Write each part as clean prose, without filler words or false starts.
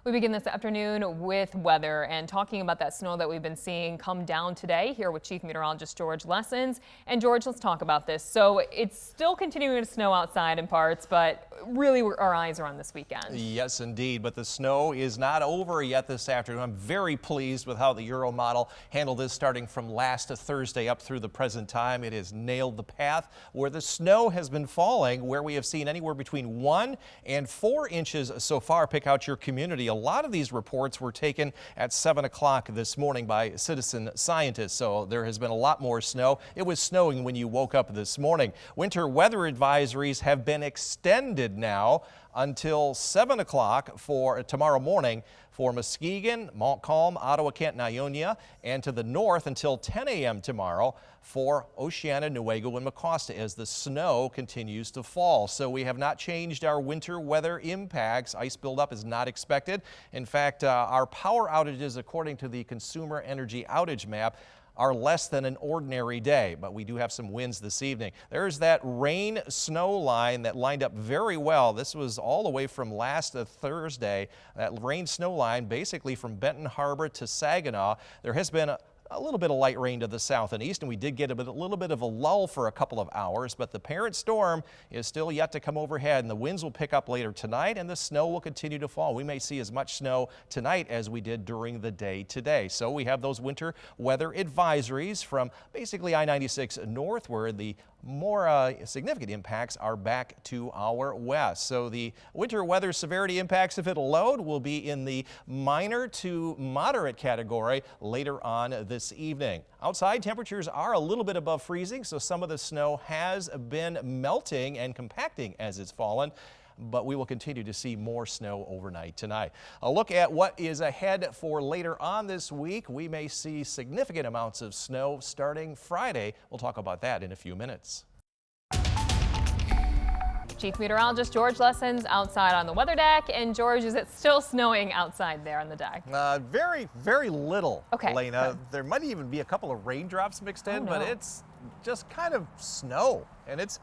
We begin this afternoon with weather and talking about that snow that we've been seeing come down today here with Chief Meteorologist George Lessons. And George, let's talk about this. So it's still continuing to snow outside in parts, but really our eyes are on this weekend. Yes, indeed. But the snow is not over yet this afternoon. I'm very pleased with how the Euro model handled this starting from last Thursday up through the present time. It has nailed the path where the snow has been falling, where we have seen anywhere between 1 and 4 inches so far. Pick out your community. A lot of these reports were taken at 7 o'clock this morning by citizen scientists, so there has been a lot more snow. It was snowing when you woke up this morning. Winter weather advisories have been extended now until 7 o'clock for tomorrow morning for Muskegon, Montcalm, Ottawa, Canton, Ionia, and to the north until 10 a.m. tomorrow for Oceana, Newaygo, and Mecosta as the snow continues to fall. So we have not changed our winter weather impacts. Ice buildup is not expected. In fact, our power outages, according to the Consumer Energy Outage Map, are less than an ordinary day, but we do have some winds this evening. There's that rain snow line that lined up very well. This was all the way from last Thursday. That rain snow line basically from Benton Harbor to Saginaw. There has been a little bit of light rain to the south and east, and we did get a little bit of a lull for a couple of hours, but the parent storm is still yet to come overhead, and the winds will pick up later tonight, and the snow will continue to fall. We may see as much snow tonight as we did during the day today. So we have those winter weather advisories from basically I-96 north, where the more significant impacts are back to our west. So the winter weather severity impacts, if it'll load, will be in the minor to moderate category later on this evening. Outside temperatures are a little bit above freezing, so some of the snow has been melting and compacting as it's fallen, but we will continue to see more snow overnight tonight. A look at what is ahead for later on this week. We may see significant amounts of snow starting Friday. We'll talk about that in a few minutes. Chief Meteorologist George Lessons outside on the weather deck. And George, is it still snowing outside there on the deck? Very, very little, okay, Elena. good. There might even be a couple of raindrops mixed in, no. but it's just kind of snow, and it's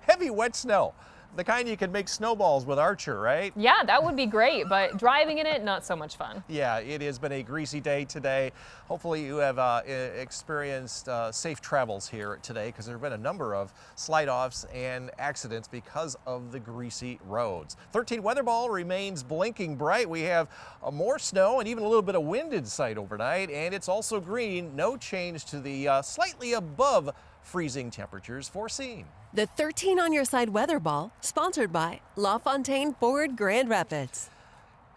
heavy, wet snow. The kind you can make snowballs with Archer, right? Yeah, that would be great, but driving in it, not so much fun. Yeah, it has been a greasy day today. Hopefully you have experienced safe travels here today, because there have been a number of slide-offs and accidents because of the greasy roads. 13 weather ball remains blinking bright. We have more snow and even a little bit of wind in sight overnight, and it's also green. No change to the slightly above freezing temperatures foreseen. The 13 on your side weather ball, sponsored by LaFontaine Ford Grand Rapids.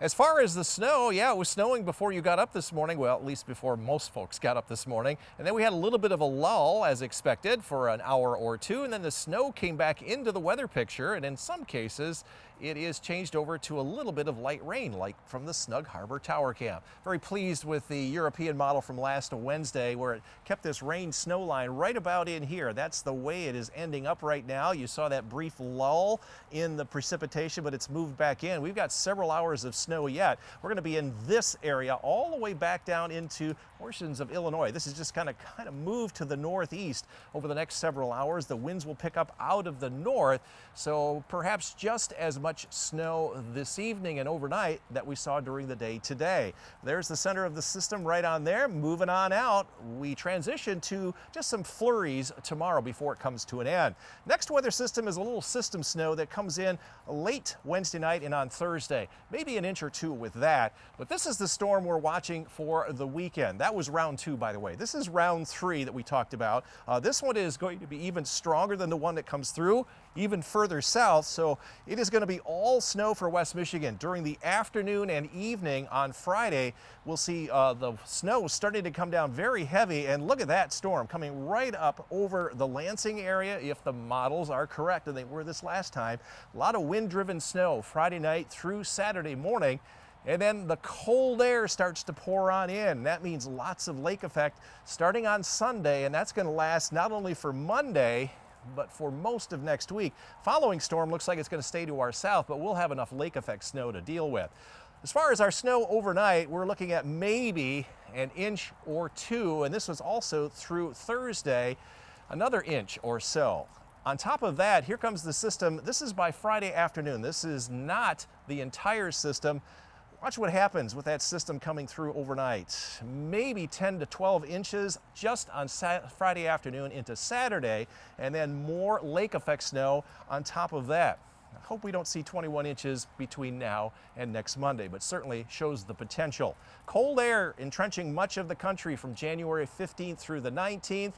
As far as the snow, yeah, it was snowing before you got up this morning. Well, at least before most folks got up this morning. And then we had a little bit of a lull as expected for an hour or two. And then the snow came back into the weather picture. And in some cases, it is changed over to a little bit of light rain, like from the Snug Harbor Tower Camp. Very pleased with the European model from last Wednesday, where it kept this rain snow line right about in here. That's the way it is ending up right now. You saw that brief lull in the precipitation, but it's moved back in. We've got several hours of snow yet. We're going to be in this area all the way back down into portions of Illinois. This is just kind of moved to the northeast over the next several hours. The winds will pick up out of the north, so perhaps just as much snow this evening and overnight that we saw during the day today. There's the center of the system right on there. Moving on out, we transition to just some flurries tomorrow before it comes to an end. Next weather system is a little system snow that comes in late Wednesday night and on Thursday. Maybe an inch or two with that, but this is the storm we're watching for the weekend. That was round 2, by the way. This is round 3 that we talked about. This one is going to be even stronger than the one that comes through, even further south, so it is going to be all snow for West Michigan. During the afternoon and evening on Friday, we'll see the snow starting to come down very heavy, and look at that storm coming right up over the Lansing area, if the models are correct, and they were this last time. A lot of wind-driven snow Friday night through Saturday morning. And then the cold air starts to pour on in. That means lots of lake effect starting on Sunday, and that's going to last not only for Monday, but for most of next week. Following storm looks like it's going to stay to our south, but we'll have enough lake effect snow to deal with. As far as our snow overnight, we're looking at maybe an inch or two, and this was also through Thursday, another inch or so. On top of that, here comes the system. This is by Friday afternoon. This is not the entire system. Watch what happens with that system coming through overnight. Maybe 10 to 12 inches just on Friday afternoon into Saturday, and then more lake effect snow on top of that. I hope we don't see 21 inches between now and next Monday, but certainly shows the potential. Cold air entrenching much of the country from January 15th through the 19th. In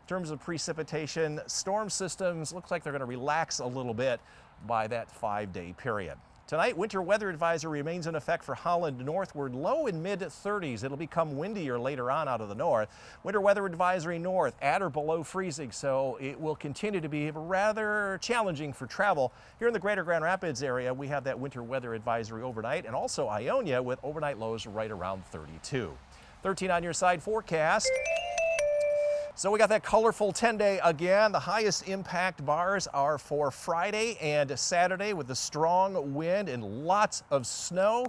terms of precipitation, storm systems looks like they're going to relax a little bit by that 5-day period. Tonight, winter weather advisory remains in effect for Holland northward, low in mid-30s. It'll become windier later on out of the north. Winter weather advisory north, at or below freezing, so it will continue to be rather challenging for travel. Here in the greater Grand Rapids area, we have that winter weather advisory overnight, and also Ionia with overnight lows right around 32. 13 on your side forecast. So we got that colorful 10-day again. The highest impact bars are for Friday and Saturday with the strong wind and lots of snow.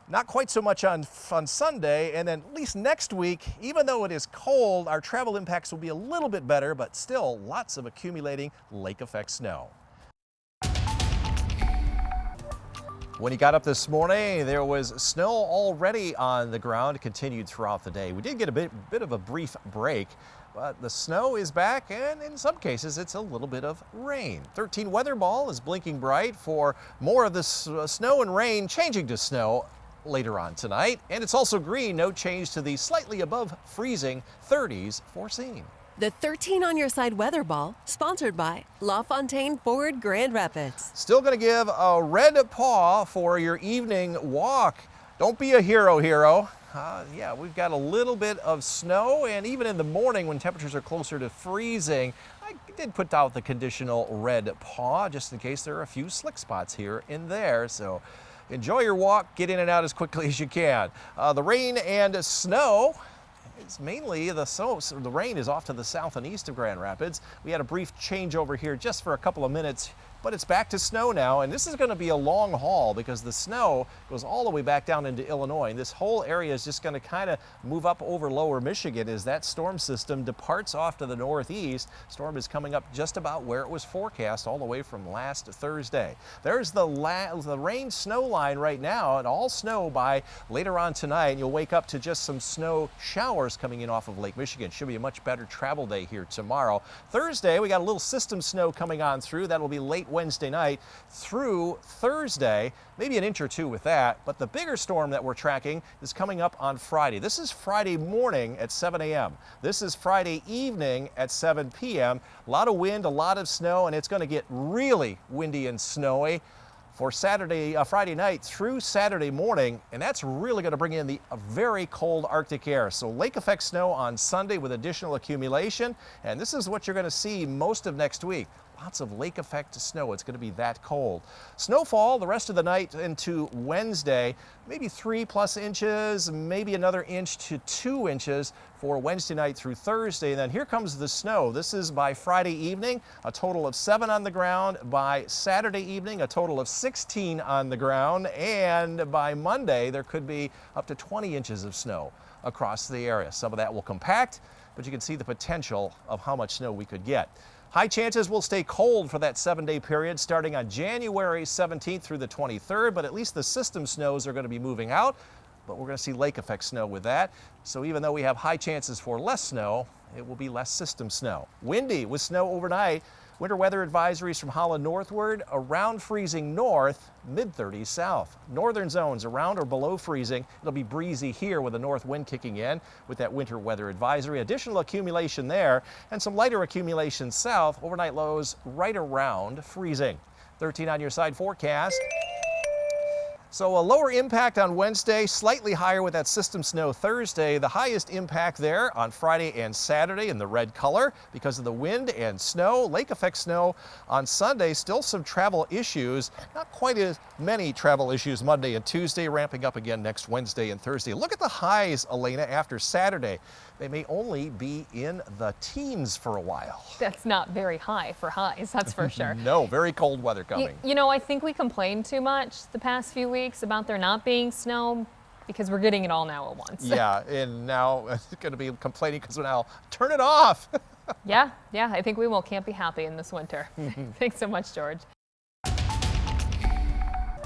Not quite so much on Sunday, and then at least next week, even though it is cold, our travel impacts will be a little bit better, but still lots of accumulating lake effect snow. When you got up this morning, there was snow already on the ground, continued throughout the day. We did get a bit of a brief break, but the snow is back, and in some cases it's a little bit of rain. 13 weather ball is blinking bright for more of this snow and rain changing to snow later on tonight. And it's also green, no change to the slightly above freezing 30s foreseen. The 13 on your side weather ball, sponsored by LaFontaine Ford Grand Rapids. Still going to give a red paw for your evening walk. Don't be a hero. Yeah, we've got a little bit of snow, and even in the morning when temperatures are closer to freezing, I did put out the conditional red paw just in case there are a few slick spots here and there. So enjoy your walk, get in and out as quickly as you can. The rain and snow. It's mainly the rain is off to the south and east of Grand Rapids. We had a brief change over here just for a couple of minutes, but it's back to snow now, and this is going to be a long haul because the snow goes all the way back down into Illinois, and this whole area is just going to kind of move up over lower Michigan as that storm system departs off to the northeast. Storm is coming up just about where it was forecast all the way from last Thursday. There's the rain snow line right now, and all snow by later on tonight, and you'll wake up to just some snow showers coming in off of Lake Michigan. Should be a much better travel day here tomorrow. Thursday, we got a little system snow coming on through. That'll be late Wednesday night through Thursday, maybe an inch or two with that, but the bigger storm that we're tracking is coming up on Friday. This is Friday morning at 7 a.m. This is Friday evening at 7 p.m. A lot of wind, a lot of snow, and it's going to get really windy and snowy for Friday night through Saturday morning, and that's really going to bring in the very cold Arctic air. So lake effect snow on Sunday with additional accumulation, and this is what you're going to see most of next week. Lots of lake effect snow. It's going to be that cold. Snowfall the rest of the night into Wednesday, maybe 3+ inches, maybe another inch to 2 inches for Wednesday night through Thursday. And then here comes the snow. This is by Friday evening, a total of 7 on the ground. By Saturday evening, a total of 16 on the ground. And by Monday, there could be up to 20 inches of snow across the area. Some of that will compact, but you can see the potential of how much snow we could get. High chances will stay cold for that 7-day period starting on January 17th through the 23rd, but at least the system snows are going to be moving out, but we're going to see lake effect snow with that. So even though we have high chances for less snow, it will be less system snow. Windy with snow overnight. Winter weather advisories from Holland northward, around freezing north, mid-30s south. Northern zones around or below freezing. It'll be breezy here with a north wind kicking in with that winter weather advisory. Additional accumulation there and some lighter accumulation south. Overnight lows right around freezing. 13 on your side forecast. So a lower impact on Wednesday, slightly higher with that system snow Thursday. The highest impact there on Friday and Saturday in the red color because of the wind and snow. Lake effect snow on Sunday. Still some travel issues. Not quite as many travel issues Monday and Tuesday, ramping up again next Wednesday and Thursday. Look at the highs, Elena, after Saturday. They may only be in the teens for a while. That's not very high for highs, that's for sure. No, very cold weather coming. You know, I think we complained too much the past few weeks about there not being snow because we're getting it all now at once. Yeah, and now it's going to be complaining because now turn it off. Yeah, I think can't be happy in this winter. Thanks so much, George.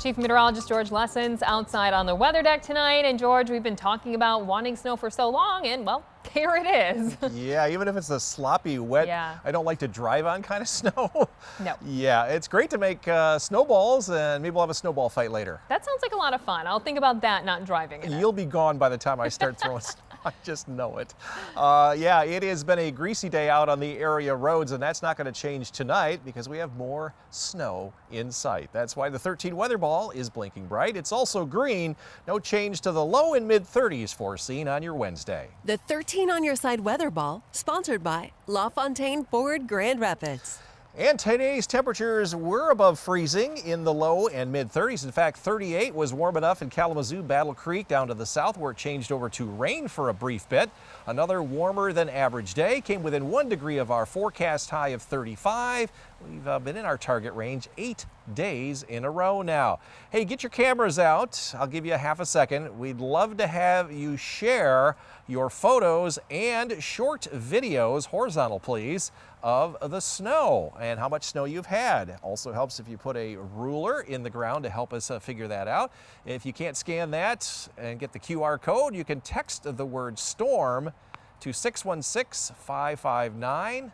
Chief Meteorologist George Lessens outside on the weather deck tonight. And George, we've been talking about wanting snow for so long, and well, here it is. Yeah, even if it's a sloppy, wet, Yeah. I don't like to drive on kind of snow. No. Yeah, it's great to make snowballs, and maybe we'll have a snowball fight later. That sounds like a lot of fun. I'll think about that, not driving in it. You'll be gone by the time I start throwing snow. I just know it. Yeah, it has been a greasy day out on the area roads, and that's not going to change tonight because we have more snow in sight. That's why the 13 weather ball is blinking bright. It's also green. No change to the low and mid 30s foreseen on your Wednesday. The 13 on your side weather ball, sponsored by LaFontaine Ford Grand Rapids. And today's temperatures were above freezing in the low and mid 30s. In fact, 38 was warm enough in Kalamazoo, Battle Creek, down to the south where it changed over to rain for a brief bit. Another warmer than average day came within 1 degree of our forecast high of 35. We've been in our target range 8 days in a row now. Hey, get your cameras out. I'll give you a half a second. We'd love to have you share your photos and short videos, horizontal please, of the snow and how much snow you've had. Also helps if you put a ruler in the ground to help us figure that out. If you can't scan that and get the QR code, you can text the word storm to 616-559-1310,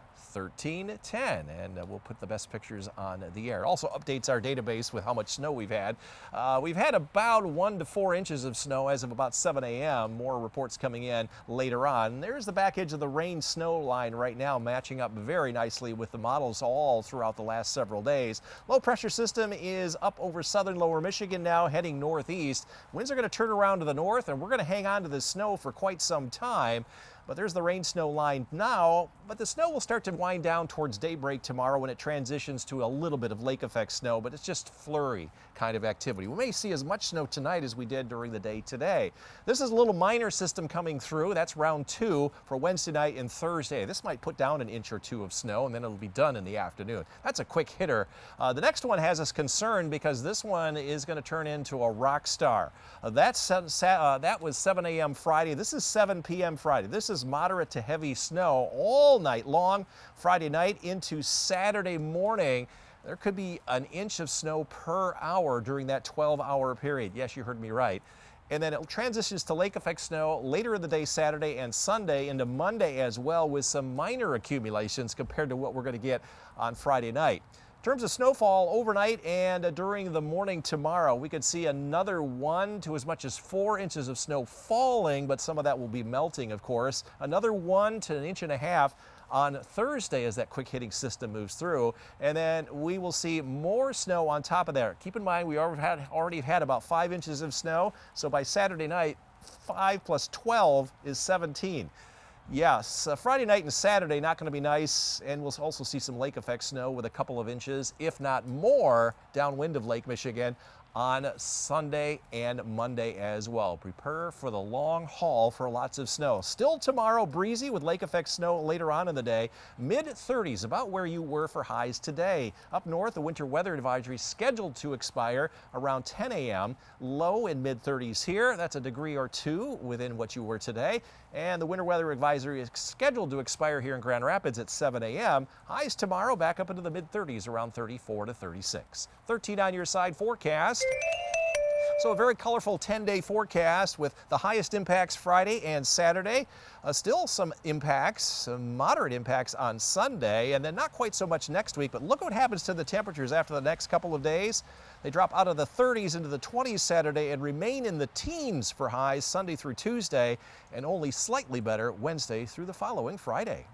and we'll put the best pictures on the air. Also updates our database with how much snow we've had. We've had about 1 to 4 inches of snow as of about 7 a.m. More reports coming in later on. There's the back edge of the rain snow line right now, matching up very nicely with the models all throughout the last several days. Low pressure system is up over southern lower Michigan now, heading northeast. Winds are going to turn around to the north, and we're going to hang on to the snow for quite some time. But there's the rain snow line now, but the snow will start to wind down towards daybreak tomorrow when it transitions to a little bit of lake effect snow, but it's just flurry kind of activity. We may see as much snow tonight as we did during the day today. This is a little minor system coming through. That's round 2 for Wednesday night and Thursday. This might put down 1 inch or 2 of snow, and then it'll be done in the afternoon. That's a quick hitter. The next one has us concerned because this one is going to turn into a rock star. That was 7 a.m. Friday. This is 7 p.m. Friday. This is moderate to heavy snow all night long, Friday night into Saturday morning. There could be 1 inch of snow per hour during that 12-hour period. Yes, you heard me right. And then it transitions to lake effect snow later in the day, Saturday and Sunday, into Monday as well, with some minor accumulations compared to what we're going to get on Friday night. In terms of snowfall overnight and during the morning tomorrow, we could see another 1 to as much as 4 inches of snow falling, but some of that will be melting, of course. Another 1 to 1.5 inches on Thursday as that quick hitting system moves through. And then we will see more snow on top of that. Keep in mind, we already had about 5 inches of snow. So by Saturday night, 5 plus 12 is 17. Yes, Friday night and Saturday not going to be nice, and we'll also see some lake effect snow with a couple of inches, if not more, downwind of Lake Michigan on Sunday and Monday as well. Prepare for the long haul for lots of snow. Still tomorrow breezy with lake effect snow later on in the day. Mid 30s, about where you were for highs today. Up north, the winter weather advisory scheduled to expire around 10 a.m. Low in mid 30s here. That's a degree or 2 within what you were today. And the winter weather advisory is scheduled to expire here in Grand Rapids at 7 a.m. Highs tomorrow back up into the mid 30s, around 34 to 36. 13 on your side forecast. So a very colorful 10-day forecast with the highest impacts Friday and Saturday. Still some impacts, some moderate impacts on Sunday, and then not quite so much next week. But look what happens to the temperatures after the next couple of days. They drop out of the 30s into the 20s Saturday and remain in the teens for highs Sunday through Tuesday, and only slightly better Wednesday through the following Friday.